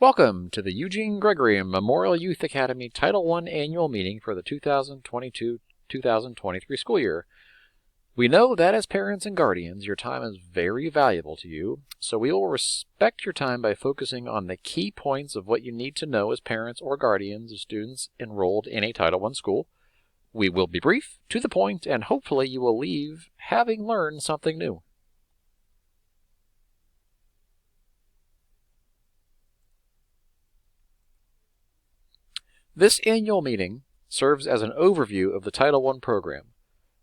Welcome to the Eugene Gregory Memorial Youth Academy Title I Annual Meeting for the 2022-2023 school year. We know that as parents and guardians, your time is very valuable to you, so we will respect your time by focusing on the key points of what you need to know as parents or guardians of students enrolled in a Title I school. We will be brief, to the point, and hopefully you will leave having learned something new. This annual meeting serves as an overview of the Title I program,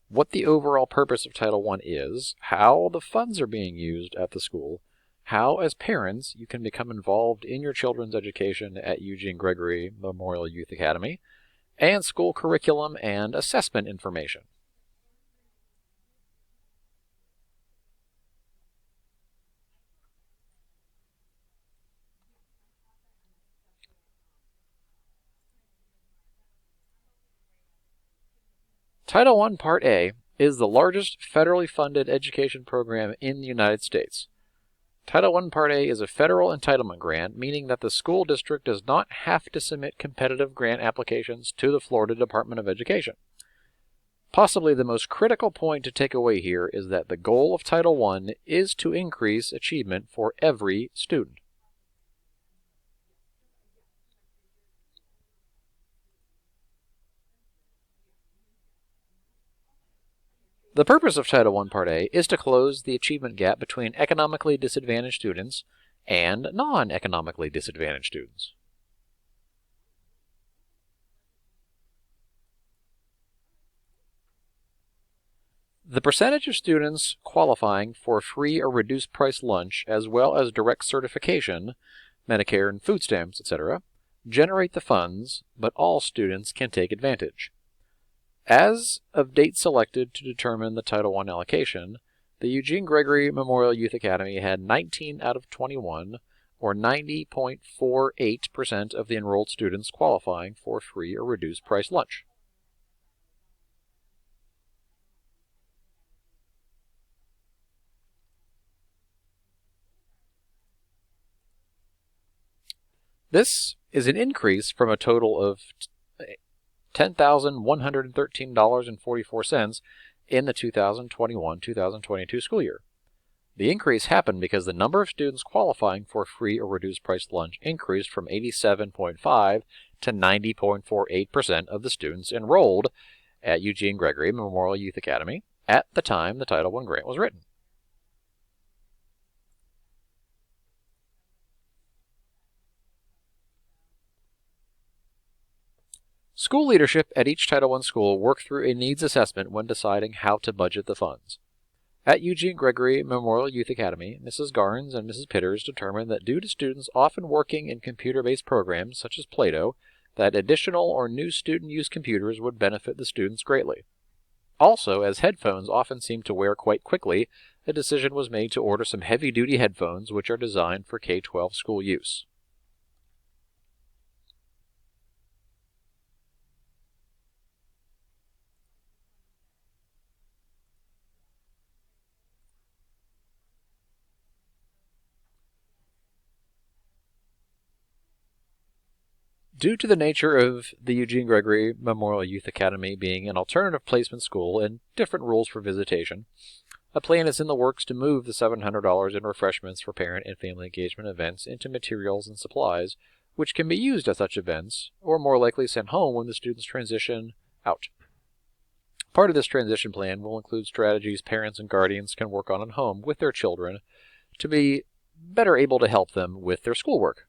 what the overall purpose of Title I is, how the funds are being used at the school, how as parents you can become involved in your children's education at Eugene Gregory Memorial Youth Academy, and school curriculum and assessment information. Title I Part A is the largest federally funded education program in the United States. Title I Part A is a federal entitlement grant, meaning that the school district does not have to submit competitive grant applications to the Florida Department of Education. Possibly the most critical point to take away here is that the goal of Title I is to increase achievement for every student. The purpose of Title I Part A is to close the achievement gap between economically disadvantaged students and non-economically disadvantaged students. The percentage of students qualifying for free or reduced price lunch, as well as direct certification, Medicare and food stamps, etc., generate the funds, but all students can take advantage. As of date selected to determine the Title I allocation, the Eugene Gregory Memorial Youth Academy had 19 out of 21, or 90.48% of the enrolled students qualifying for free or reduced price lunch. This is an increase from a total of $10,113.44 in the 2021-2022 school year. The increase happened because the number of students qualifying for free or reduced price lunch increased from 87.5 to 90.48% of the students enrolled at Eugene Gregory Memorial Youth Academy at the time the Title I grant was written. School leadership at each Title I school work through a needs assessment when deciding how to budget the funds. At Eugene Gregory Memorial Youth Academy, Mrs. Garnes and Mrs. Pitters determined that due to students often working in computer-based programs such as Play-Doh, that additional or new student-use computers would benefit the students greatly. Also, as headphones often seem to wear quite quickly, a decision was made to order some heavy-duty headphones which are designed for K-12 school use. Due to the nature of the Eugene Gregory Memorial Youth Academy being an alternative placement school and different rules for visitation, a plan is in the works to move the $700 in refreshments for parent and family engagement events into materials and supplies, which can be used at such events, or more likely sent home when the students transition out. Part of this transition plan will include strategies parents and guardians can work on at home with their children to be better able to help them with their schoolwork.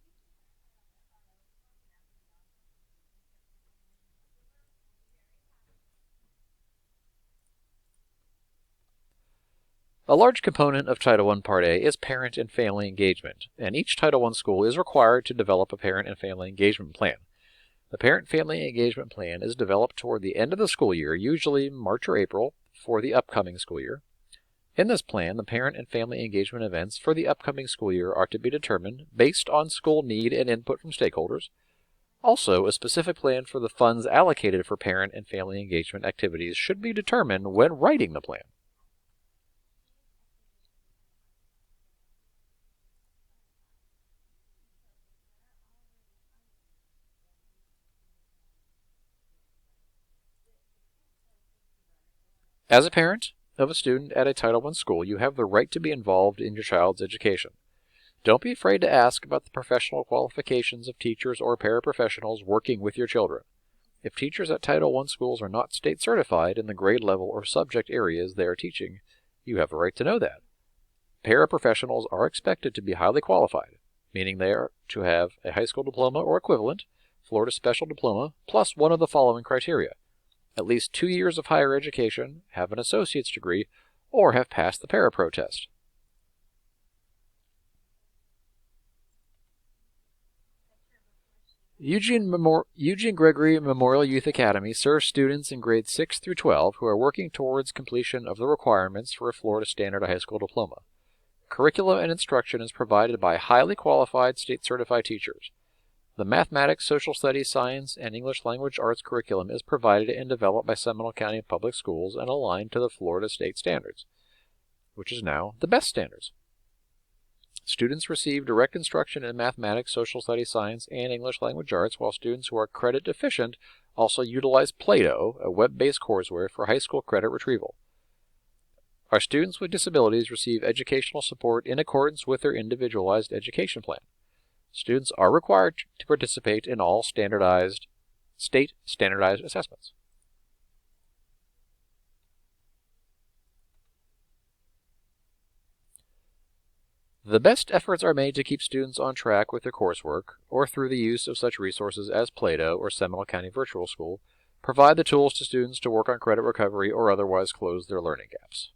A large component of Title I Part A is parent and family engagement, and each Title I school is required to develop a parent and family engagement plan. The parent-family engagement plan is developed toward the end of the school year, usually March or April, for the upcoming school year. In this plan, the parent and family engagement events for the upcoming school year are to be determined based on school need and input from stakeholders. Also, a specific plan for the funds allocated for parent and family engagement activities should be determined when writing the plan. As a parent of a student at a Title I school, you have the right to be involved in your child's education. Don't be afraid to ask about the professional qualifications of teachers or paraprofessionals working with your children. If teachers at Title I schools are not state certified in the grade level or subject areas they are teaching, you have a right to know that. Paraprofessionals are expected to be highly qualified, meaning they are to have a high school diploma or equivalent, Florida Special Diploma, plus one of the following criteria: at least 2 years of higher education, have an associate's degree, or have passed the parapro test. Eugene Gregory Memorial Youth Academy serves students in grades 6 through 12 who are working towards completion of the requirements for a Florida Standard High School Diploma. Curriculum and instruction is provided by highly qualified state-certified teachers. The mathematics, social studies, science, and English language arts curriculum is provided and developed by Seminole County Public Schools and aligned to the Florida State Standards, which is now the best standards. Students receive direct instruction in mathematics, social studies, science, and English language arts, while students who are credit deficient also utilize Play-Doh, a web-based courseware for high school credit retrieval. Our students with disabilities receive educational support in accordance with their individualized education plan. Students are required to participate in all state standardized assessments. The best efforts are made to keep students on track with their coursework, or through the use of such resources as Play-Doh or Seminole County Virtual School, provide the tools to students to work on credit recovery or otherwise close their learning gaps.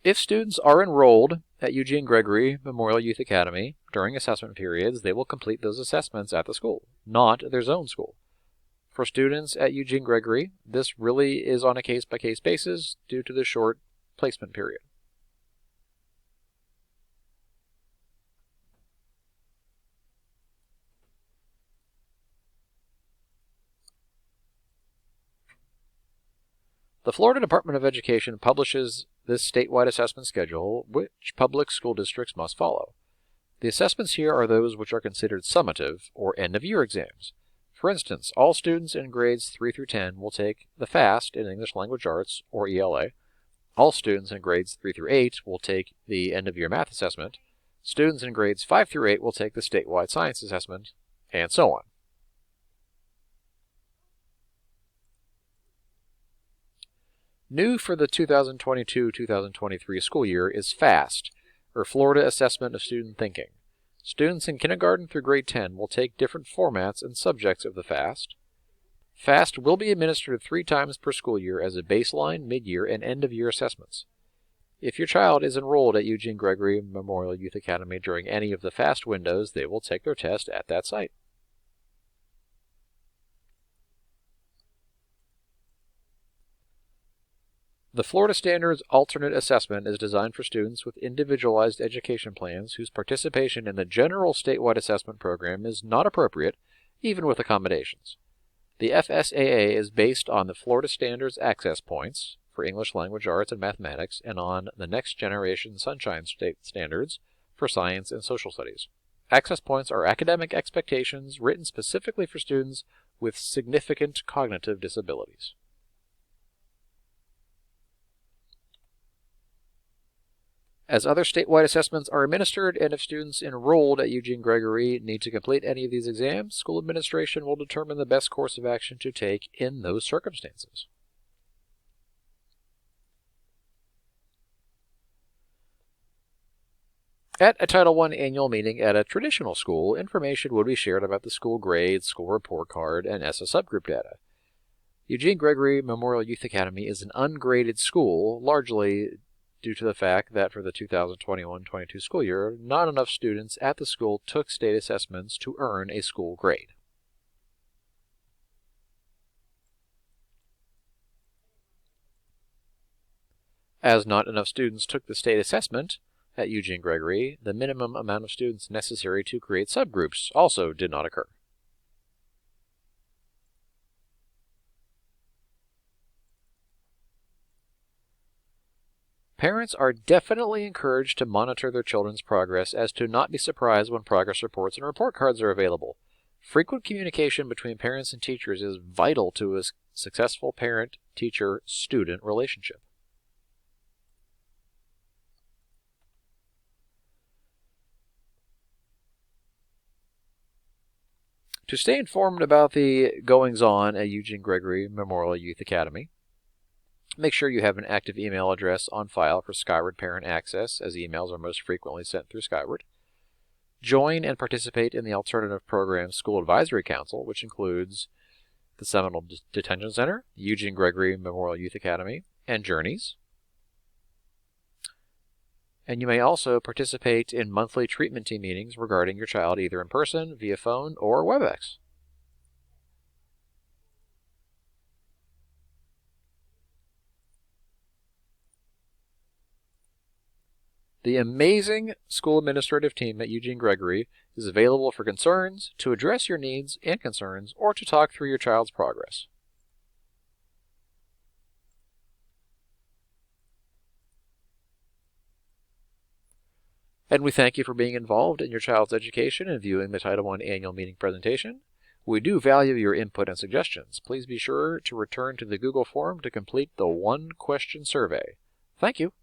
If students are enrolled at Eugene Gregory Memorial Youth Academy during assessment periods, they will complete those assessments at the school, not their zone school. For students at Eugene Gregory, this really is on a case-by-case basis due to the short placement period. The Florida Department of Education publishes this statewide assessment schedule, which public school districts must follow. The assessments here are those which are considered summative, or end-of-year exams. For instance, all students in grades 3 through 10 will take the FAST in English Language Arts, or ELA. All students in grades 3 through 8 will take the end-of-year math assessment. Students in grades 5 through 8 will take the statewide science assessment, and so on. New for the 2022-2023 school year is FAST, or Florida Assessment of Student Thinking. Students in kindergarten through grade 10 will take different formats and subjects of the FAST. FAST will be administered 3 times per school year as a baseline, mid-year, and end-of-year assessments. If your child is enrolled at Eugene Gregory Memorial Youth Academy during any of the FAST windows, they will take their test at that site. The Florida Standards Alternate Assessment is designed for students with individualized education plans whose participation in the general statewide assessment program is not appropriate, even with accommodations. The FSAA is based on the Florida Standards Access Points for English Language Arts and Mathematics and on the Next Generation Sunshine State Standards for Science and Social Studies. Access points are academic expectations written specifically for students with significant cognitive disabilities. As other statewide assessments are administered, and if students enrolled at Eugene Gregory need to complete any of these exams, school administration will determine the best course of action to take in those circumstances. At a Title I annual meeting at a traditional school, information would be shared about the school grades, school report card, and ESSA subgroup data. Eugene Gregory Memorial Youth Academy is an ungraded school, largely due to the fact that for the 2021-22 school year, not enough students at the school took state assessments to earn a school grade. As not enough students took the state assessment at Eugene Gregory, the minimum amount of students necessary to create subgroups also did not occur. Parents are definitely encouraged to monitor their children's progress as to not be surprised when progress reports and report cards are available. Frequent communication between parents and teachers is vital to a successful parent-teacher-student relationship. To stay informed about the goings-on at Eugene Gregory Memorial Youth Academy, make sure you have an active email address on file for Skyward Parent Access, as emails are most frequently sent through Skyward. Join and participate in the Alternative Program School Advisory Council, which includes the Seminole Detention Center, Eugene Gregory Memorial Youth Academy, and Journeys. And you may also participate in monthly treatment team meetings regarding your child either in person, via phone, or WebEx. The amazing school administrative team at Eugene Gregory is available for concerns, to address your needs and concerns, or to talk through your child's progress. And we thank you for being involved in your child's education and viewing the Title I Annual Meeting presentation. We do value your input and suggestions. Please be sure to return to the Google form to complete the one-question survey. Thank you.